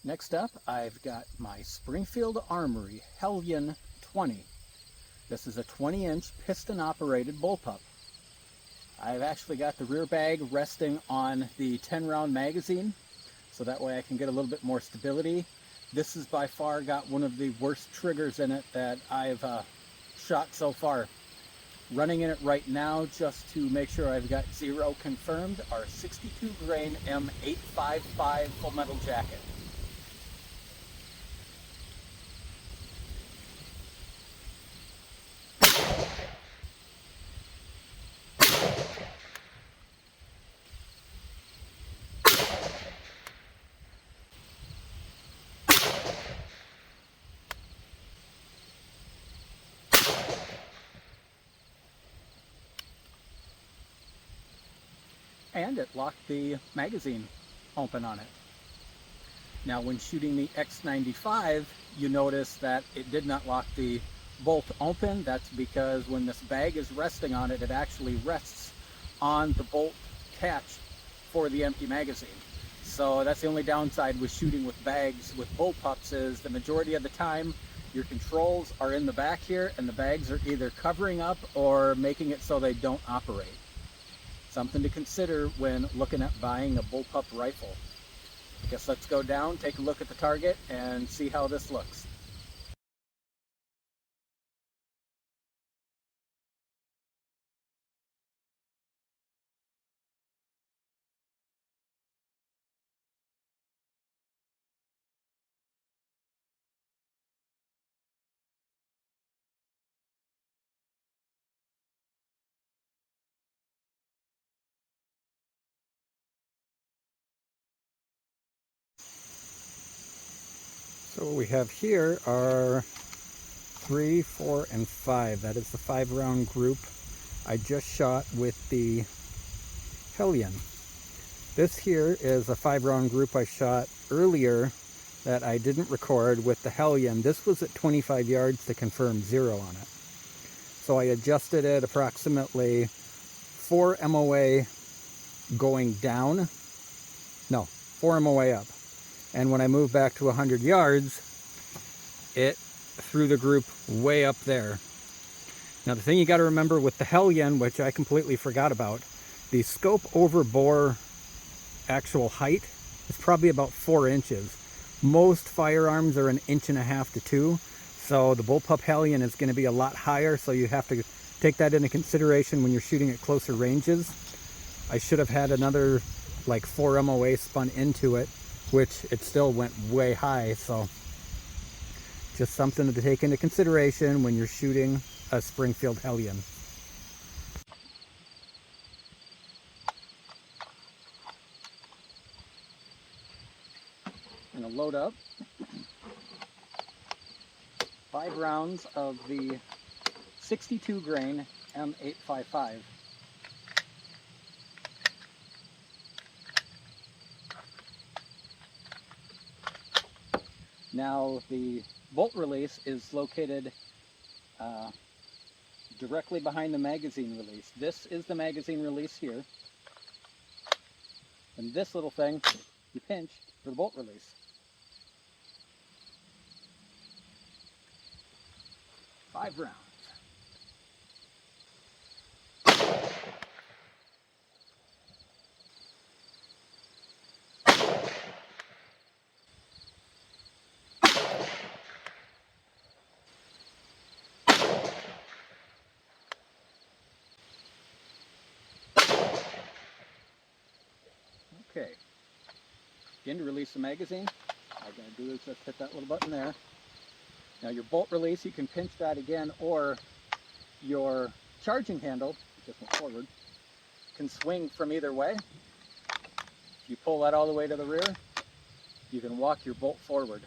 Next up, I've got my Springfield Armory Hellion 20. This is a 20-inch piston-operated bullpup. I've actually got the rear bag resting on the 10-round magazine, so that way I can get a little bit more stability. This has by far got one of the worst triggers in it that I've shot so far. Running in it right now, just to make sure I've got zero confirmed, are 62 grain M855 full metal jacket. And it locked the magazine open on it. Now when shooting the X95, you notice that it did not lock the bolt open. That's because when this bag is resting on it, it actually rests on the bolt catch for the empty magazine. So that's the only downside with shooting with bags with bullpups, is the majority of the time your controls are in the back here and the bags are either covering up or making it so they don't operate. Something to consider when looking at buying a bullpup rifle. I guess let's go down, take a look at the target, and see how this looks. So what we have here are 3, 4, and 5. That is the 5-round group I just shot with the Hellion. This here is a 5-round group I shot earlier that I didn't record with the Hellion. This was at 25 yards to confirm zero on it. So I adjusted it approximately 4 MOA going down. No, 4 MOA up. And when I moved back to 100 yards, it threw the group way up there. Now the thing you got to remember with the Hellion, which I completely forgot about, the scope over bore actual height is probably about 4 inches. Most firearms are 1.5 inches to 2. So the bullpup Hellion is going to be a lot higher, so you have to take that into consideration when you're shooting at closer ranges. I should have had another like 4 MOA spun into it, which it still went way high. So just something to take into consideration when you're shooting a Springfield Hellion. I'm going to load up 5 rounds of the 62 grain M855. Now the bolt release is located directly behind the magazine release. This is the magazine release here. And this little thing, you pinch for the bolt release. 5 rounds. Okay, again, to release the magazine, all I'm going to do is just hit that little button there. Now your bolt release, you can pinch that again, or your charging handle, just went forward, can swing from either way. If you pull that all the way to the rear, you can walk your bolt forward.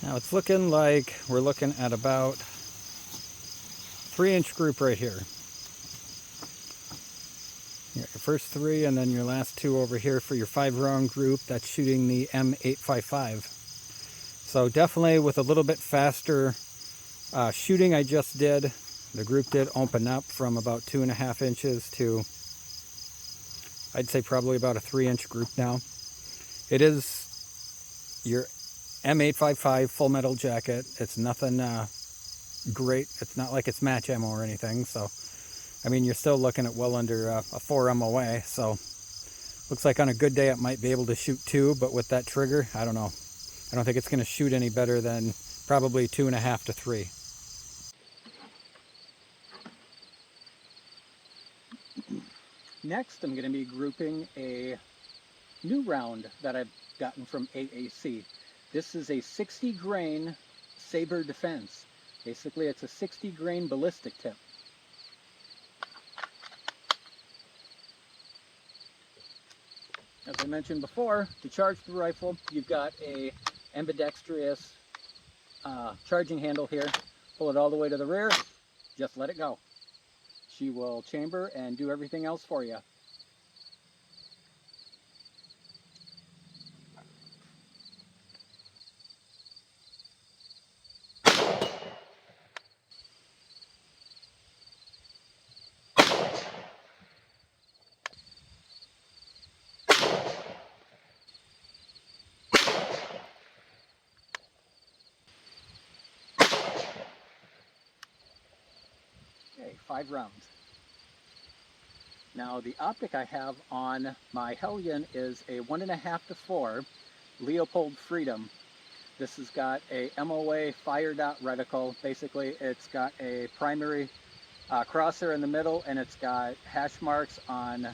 Now it's looking like we're looking at about 3-inch group right here. Your first 3 and then your last 2 over here for your 5-round group. That's shooting the M855. So definitely with a little bit faster shooting I just did, the group did open up from about 2.5 inches to, I'd say probably about a 3-inch group now. It is your M855 full metal jacket. It's nothing great. It's not like it's match ammo or anything. So, I mean, you're still looking at well under a 4 MOA. So, looks like on a good day it might be able to shoot 2, but with that trigger, I don't know. I don't think it's going to shoot any better than probably 2.5 to 3. Next, I'm going to be grouping a new round that I've gotten from AAC. This is a 60 grain Saber Defense. Basically, it's a 60 grain ballistic tip. As I mentioned before, to charge the rifle, you've got a ambidextrous charging handle here. Pull it all the way to the rear, just let it go. She will chamber and do everything else for you. Okay, 5 rounds. Now the optic I have on my Hellion is a 1.5 to 4 Leupold Freedom. This has got a MOA fire dot reticle. Basically, it's got a primary crosshair in the middle, and it's got hash marks on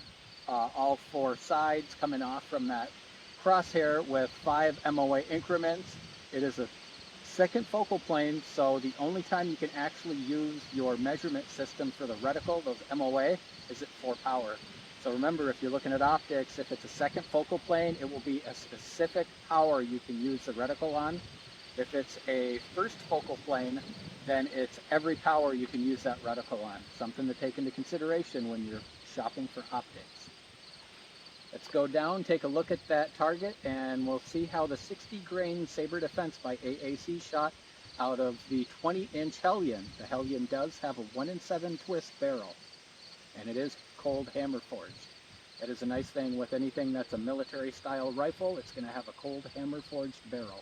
all 4 sides coming off from that crosshair with 5 MOA increments. It is a second focal plane, so the only time you can actually use your measurement system for the reticle, those MOA, is at 4 power. So remember, if you're looking at optics, if it's a second focal plane, it will be a specific power you can use the reticle on. If it's a first focal plane, then it's every power you can use that reticle on. Something to take into consideration when you're shopping for optics. Let's go down, take a look at that target, and we'll see how the 60 grain Saber Defense by AAC shot out of the 20-inch Hellion. The Hellion does have a 1-in-7 twist barrel, and it is cold hammer forged. That is a nice thing with anything that's a military style rifle. It's going to have a cold hammer forged barrel.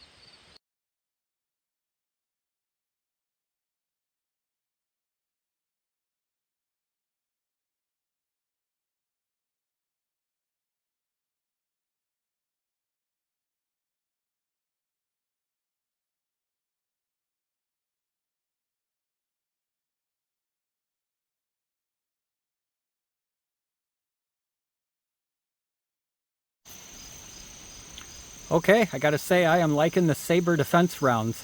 Okay, I gotta say I am liking the Saber Defense rounds.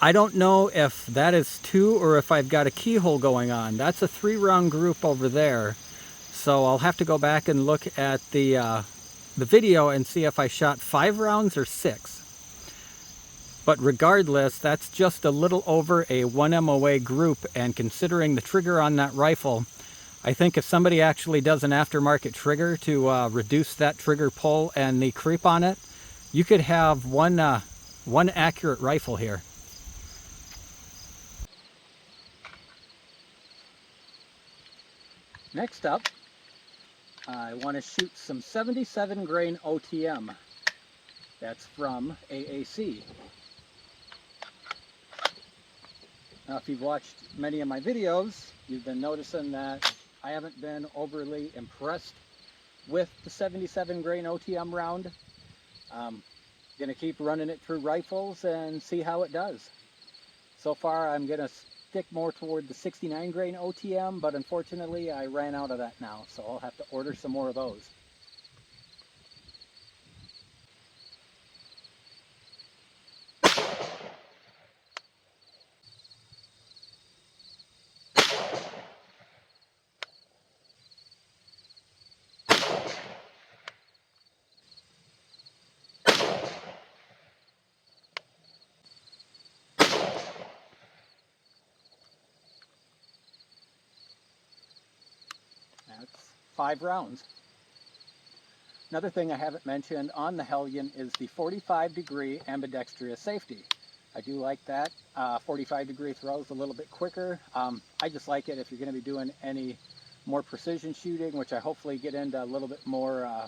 I don't know if that is 2 or if I've got a keyhole going on. That's a 3-round group over there. So I'll have to go back and look at the video and see if I shot 5 rounds or 6. But regardless, that's just a little over a 1 MOA group, and considering the trigger on that rifle, I think if somebody actually does an aftermarket trigger to reduce that trigger pull and the creep on it, you could have one accurate rifle here. Next up, I want to shoot some 77 grain OTM. That's from AAC. Now, if you've watched many of my videos, you've been noticing that I haven't been overly impressed with the 77 grain OTM round. I'm going to keep running it through rifles and see how it does. So far, I'm going to stick more toward the 69 grain OTM, but unfortunately, I ran out of that now, so I'll have to order some more of those. 5 rounds. Another thing I haven't mentioned on the Hellion is the 45-degree ambidextrous safety. I do like that. 45-degree throws a little bit quicker. I just like it if you're going to be doing any more precision shooting, which I hopefully get into a little bit more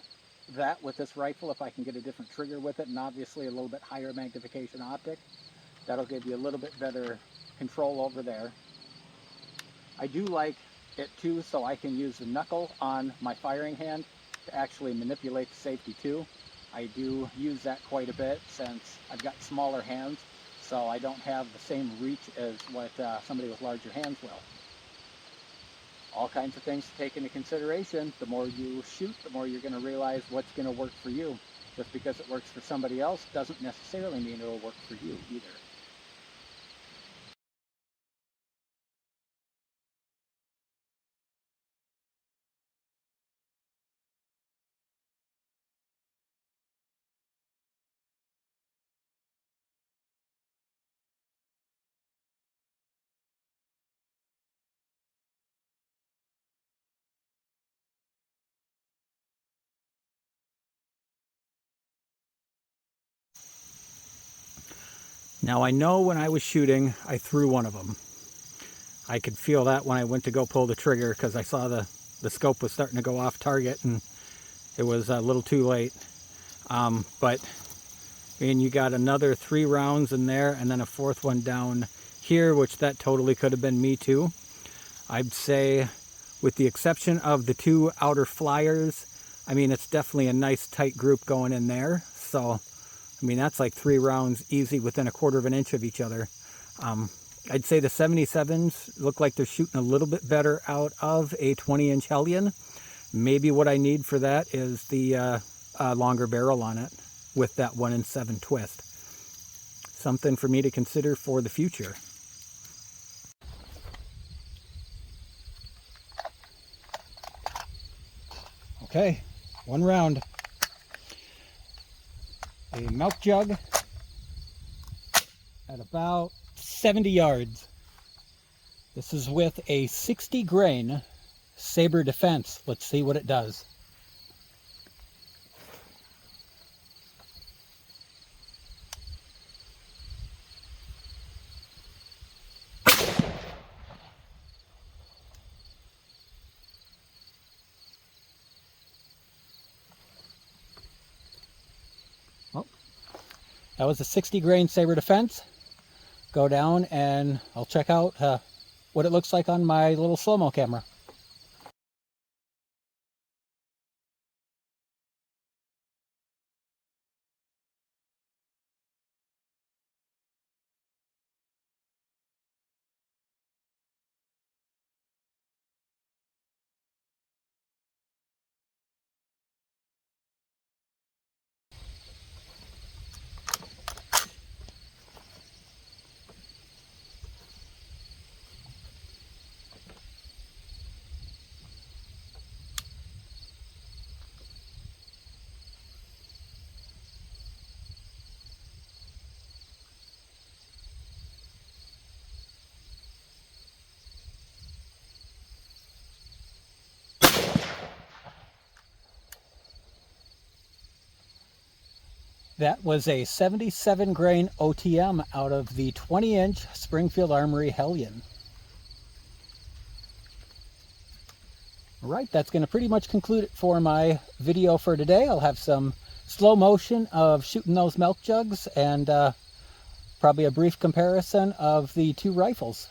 that with this rifle if I can get a different trigger with it, and obviously a little bit higher magnification optic. That'll give you a little bit better control over there. I do like it too, so I can use the knuckle on my firing hand to actually manipulate the safety too. I do use that quite a bit since I've got smaller hands, so I don't have the same reach as what somebody with larger hands will. All kinds of things to take into consideration. The more you shoot, the more you're going to realize what's going to work for you. Just because it works for somebody else doesn't necessarily mean it'll work for you either. Now I know when I was shooting, I threw one of them. I could feel that when I went to go pull the trigger because I saw the scope was starting to go off target and it was a little too late. But I mean, you got another 3 rounds in there and then a 4th one down here, which that totally could have been me too. I'd say with the exception of the 2 outer flyers, I mean, it's definitely a nice tight group going in there. So I mean, that's like 3 rounds easy within a 1/4 of an inch of each other. I'd say the 77s look like they're shooting a little bit better out of a 20-inch Hellion. Maybe what I need for that is the longer barrel on it with that 1-in-7 twist. Something for me to consider for the future. Okay, 1 round. A milk jug at about 70 yards. This is with a 60 grain Saber Defense. Let's see what it does. Well, that was a 60 grain Saber Defense. Go down and I'll check out what it looks like on my little slow-mo camera. That was a 77 grain OTM out of the 20-inch Springfield Armory Hellion. Alright, that's going to pretty much conclude it for my video for today. I'll have some slow motion of shooting those milk jugs and probably a brief comparison of the 2 rifles.